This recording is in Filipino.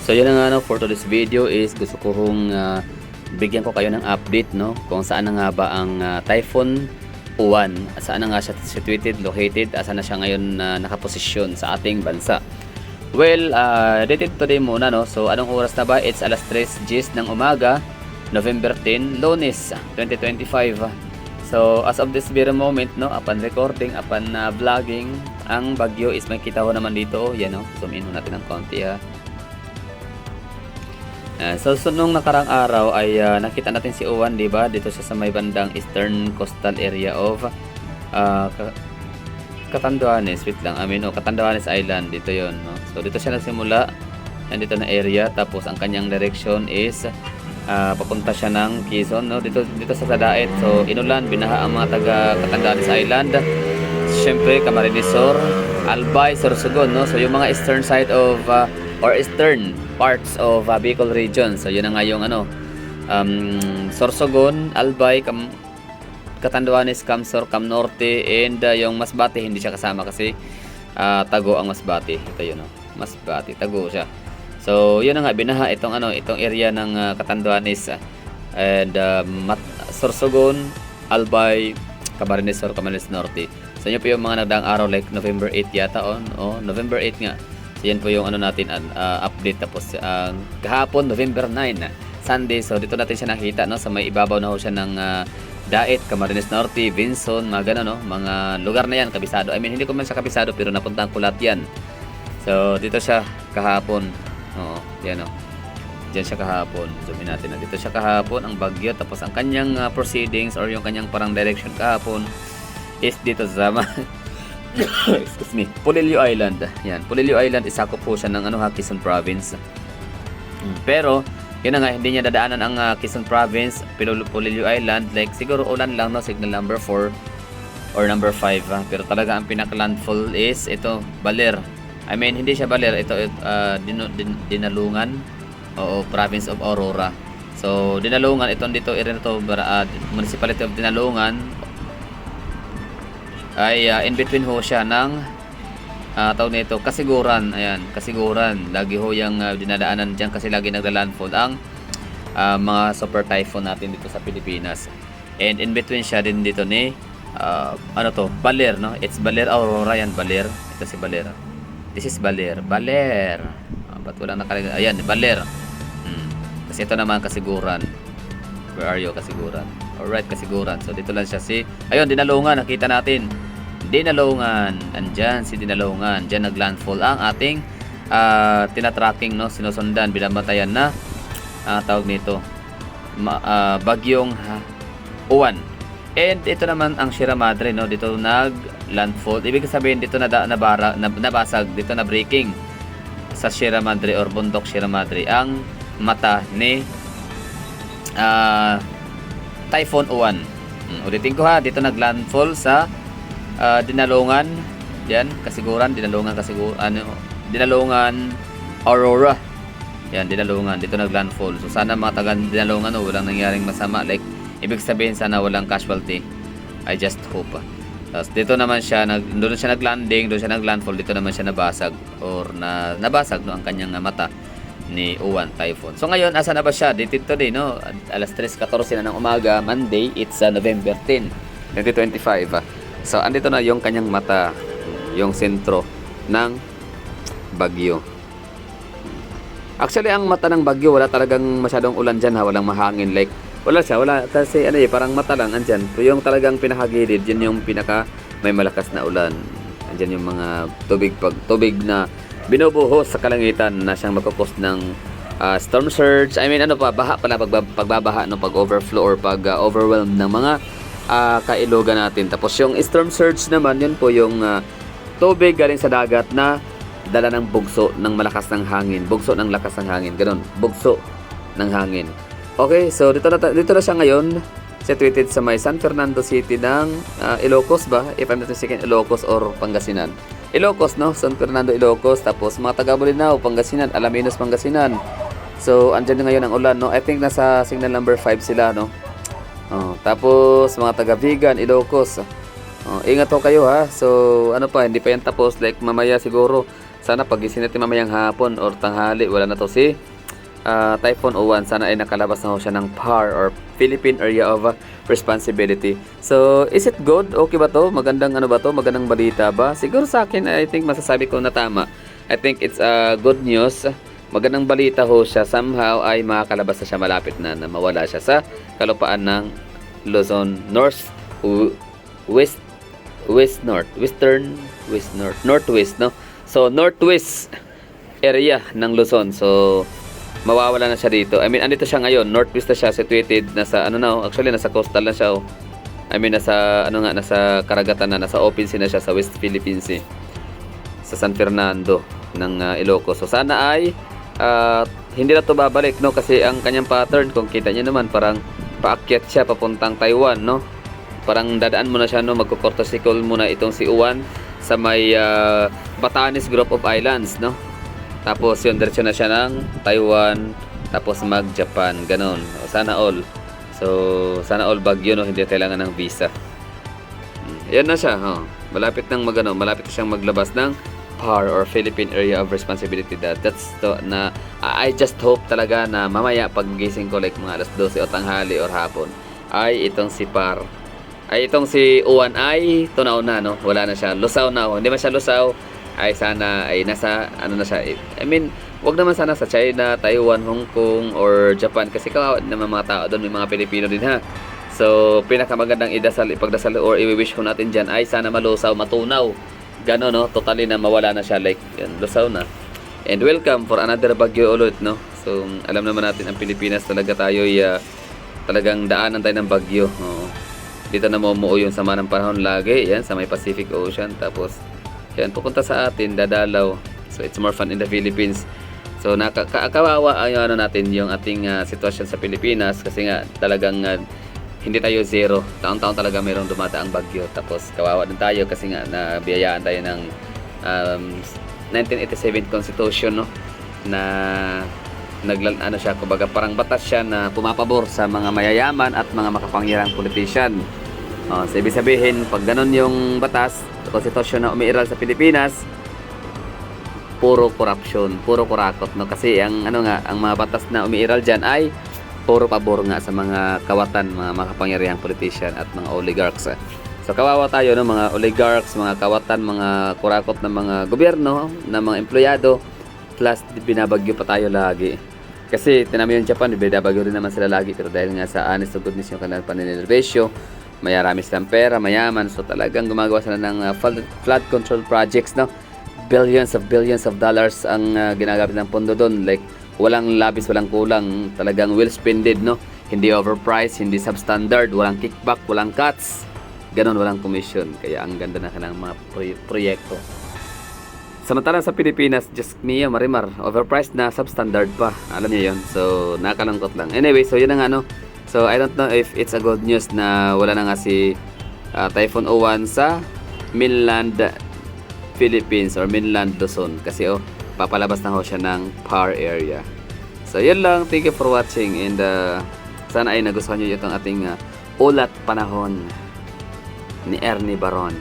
So yun na nga, no, for today's video is gusto ko hong bigyan ko kayo ng update, no, kung saan na nga ba ang Typhoon Uwan, saan na nga siya situated, located, saan na siya ngayon nakaposisyon sa ating bansa. Well, dated today muna, no. So anong oras na ba? It's alas 3:10 ng umaga, November 10, Lunes 2025. So as of this very moment, no, upon recording, upon vlogging, ang bagyo is makita ko naman dito, yan, no. Zoom in natin ng konti, ha. So nung nakarang araw ay nakita natin si Uwan, di ba? Dito siya sa may bandang eastern coastal area of Catanduanes, Catanduanes Island, dito 'yon, no? So dito siya nagsimula, nandito na area, tapos ang kanyang direction is papunta siya ng Quezon, no? Dito sa Sadaet. So inulan, binaha ang mga taga Catanduanes Island. Siyempre Camarines Sur, Albay, Sorsogon, no? So yung mga eastern side of or eastern parts of Bicol region. So yun na nga yung Sorsogon, Albay, Catanduanes, Camsor, Camnorte, and yung Masbate hindi siya kasama kasi tago ang Masbate. Ito yun, no? Masbate, tago siya. So yun na nga, binaha itong area ng Catanduanes and Sorsogon, Albay, Camarines Sur, Camarines Norte. So yun po yung mga nagdaang araw, like November 8 yata November 8 nga. So yan po yung natin update. Tapos kahapon November 9 Sunday, so dito natin siya nakita, no, sa may ibabaw na ho siya ng Daet, Camarines Norte, Vinson, mga gano'n, no, mga lugar na yan kabisado. I mean, hindi ko man siya kabisado pero napuntahan ko lahat yan. So dito siya kahapon, yan, no, diyan siya kahapon. Zoomin natin na dito siya kahapon ang bagyo. Tapos ang kanyang proceedings or yung kanyang parang direction kahapon is dito sa excuse me, Polillo Island. Yan, Polillo Island, isakop po siya ng Quezon Province. Pero yun na nga, hindi niya dadaanan ang Quezon Province, Polillo Island, like siguro ulan lang, no, signal number 4 or number 5, pero talaga ang pinaka-landfall is ito, Baler. I mean, hindi siya Baler, ito Dinalungan, o Province of Aurora. So Dinalungan, itong dito area to, Municipality of Dinalungan ay in between ho siya ng tawag nito Kasiguran. Ayan, Kasiguran, lagi ho yung dinadaanan diyan kasi lagi nagla-landfall ang mga super typhoon natin dito sa Pilipinas. And in between siya din dito ni Baler, no? It's Baler Aurora, yan, Baler. Ito si Baler. This is Baler. Ba't walang nakalagay? Ayan, Baler. Kasi ito naman Kasiguran. Where are you, Kasiguran? Alright, Kasiguran. So dito lang siya ayun, Dinalungan, nakita natin. Dinalungan, andyan si Dinalungan. Diyan naglandfall ang ating tinatracking, no, sinusundan, binabatayan na tawag nito bagyong Uwan. And ito naman ang Sierra Madre, no, dito naglandfall. Ibig sabihin dito nabasag, dito na breaking sa Sierra Madre or bundok Sierra Madre ang mata ni Typhoon Uwan. Ulitin ko, ha, dito naglandfall sa Dinalungan, yan, Kasiguran, Dinalungan, Dinalungan, Aurora. Yan, Dinalungan, dito naglandfall. So sana mga taga Dinalungan, walang nangyaring masama, like ibig sabihin sana walang casualty. I just hope. Tapos dito naman siya doon siya naglanding, doon siya naglandfall, dito naman siya nabasag or nabasag, no, ang kanyang mata ni Uwan Typhoon. So ngayon, asa na ba siya? Dated today, no? Alas 3:14 na ng umaga, Monday, it's November 10, 2025. So andito na yung kanyang mata, yung sentro ng bagyo. Actually, ang mata ng bagyo, wala talagang masyadong ulan dyan, ha? Walang mahangin, like wala kasi parang mata lang andyan. So, yung talagang pinakagilid, yun yung pinaka may malakas na ulan. Andyan yung mga tubig na binubuhos sa kalangitan na siyang magkakos ng storm surge. I mean, baha pala, pagbabaha, no, pag-overflow or pag-overwhelm ng mga kailugan natin. Tapos yung storm surge naman, yun po yung tubig galing sa dagat na dala ng bugso ng malakas ng hangin. Bugso ng lakas ng hangin. Ganun, bugso ng hangin. Okay, so dito na siya ngayon, situated sa may San Fernando City ng Ilocos ba? If I'm not mistaken, Ilocos or Pangasinan. Ilocos, no? San Fernando, Ilocos. Tapos mga taga Bolinao, Pangasinan, Alaminos, Pangasinan. So andyan na ngayon ang ulan, no? I think nasa signal number 5 sila, no? Tapos mga taga Vigan, Ilocos. Ingat po kayo, ha. So hindi pa yan tapos, like mamaya siguro sana pagising natin mamayang hapon or tanghali, wala na to si Typhoon O1. Sana ay nakalabas na ho siya ng PAR or Philippine Area of Responsibility. So, is it good? Okay ba to? Magandang ano ba to? Magandang balita ba? Siguro sa akin, I think masasabi ko na tama. I think it's good news. Magandang balita ho siya. Somehow ay makakalabas na siya, malapit na mawala siya sa kalupaan ng Luzon North, Northwest, no? So, Northwest area ng Luzon. So, mawawala na siya dito. I mean, andito siya ngayon. Northwest na siya, situated nasa, ano na, actually, nasa coastal na siya. I mean, nasa karagatan na, nasa open sea na siya sa West Philippine Sea. Sa San Fernando ng Ilocos. So, sana ay hindi na to babalik, no? Kasi ang kanyang pattern, kung kita niyo naman, parang paakyat siya papuntang Taiwan, no? Parang dadaan muna siya, no? Magkukortosikol muna itong si Uwan sa may Batanes Group of Islands, no? Tapos yun, diretso na siya ng Taiwan, tapos mag-Japan, ganon. Sana all. So, sana all Baguio, no? Hindi kailangan ng visa. Yan na siya, oh. Malapit na siyang maglabas ng PAR or Philippine Area of Responsibility. That's to, na I just hope talaga na mamaya paggising ko like mga alas 12 o tanghali or hapon ay itong si PAR, ay itong si Uwan ay tunaw na, no? Wala na siya, lusaw na. Hindi man siya lusaw, ay sana ay nasa ano na siya. I mean, wag naman sana sa China, Taiwan, Hong Kong or Japan kasi kawawa naman mga tao doon, may mga Pilipino din, ha. So pinakamagandang ipagdasal or i-wish ko natin dyan ay sana malusaw, matunaw, gano'n, no? Totally na mawala na siya, like yan, lusaw na. And welcome for another bagyo ulit, no? So alam naman natin ang Pilipinas talaga tayo talagang daanan tayo ng bagyo. Dito na mumuo yung sama ng panahon lagi, yan sa may Pacific Ocean, tapos yan pupunta sa atin, dadalaw. So it's more fun in the Philippines. So nakakawawa ang ano natin, yung ating sitwasyon sa Pilipinas kasi nga talagang hindi tayo zero. Taon-taon talaga mayroong dumadaang bagyo. Tapos kawawa din tayo kasi nga nabiyayaan tayo ng 1987 Constitution, no? Na ano siya, kumbaga parang batas siya na pumapabor sa mga mayayaman at mga makapangyarihang politician. So ibig sabihin, pag ganun yung batas, konstitusyon na umiiral sa Pilipinas, puro corruption, puro kurakot, no? Kasi ang ang mga batas na umiiral diyan ay puro pabor nga sa mga kawatan, mga makapangyarihang politician at mga oligarchs. So kawawa tayo, no? Mga oligarchs, mga kawatan, mga kurakot ng mga gobyerno, ng mga empleyado, plus binabagyo pa tayo lagi. Kasi tinami yung Japan, binabagyo rin naman sila lagi, pero dahil nga sa honest to goodness yung kanilang paninilbesyo, mayarami silang pera, mayaman, so talagang gumagawa sila ng flood control projects, no? Billions of dollars ang ginagamit ng pondo doon, like walang labis, walang kulang, talagang well spended, no? Hindi overpriced, hindi substandard, walang kickback, walang cuts, ganon, walang commission. Kaya ang ganda na kanilang mga proyekto. Samantalang sa Pilipinas, just Mia Marimar, overpriced na, substandard pa. Alam niyo yun. So, nakalangkot lang. Anyway, so yun na nga, no? So, I don't know if it's a good news na wala na nga si Typhoon O1 sa mainland Philippines or mainland Luzon. Kasi, papalabas na ho siya ng PAR area. So, yun lang. Thank you for watching. And sana ay nagustuhan nyo itong ating ulat panahon ni Ernie Baron.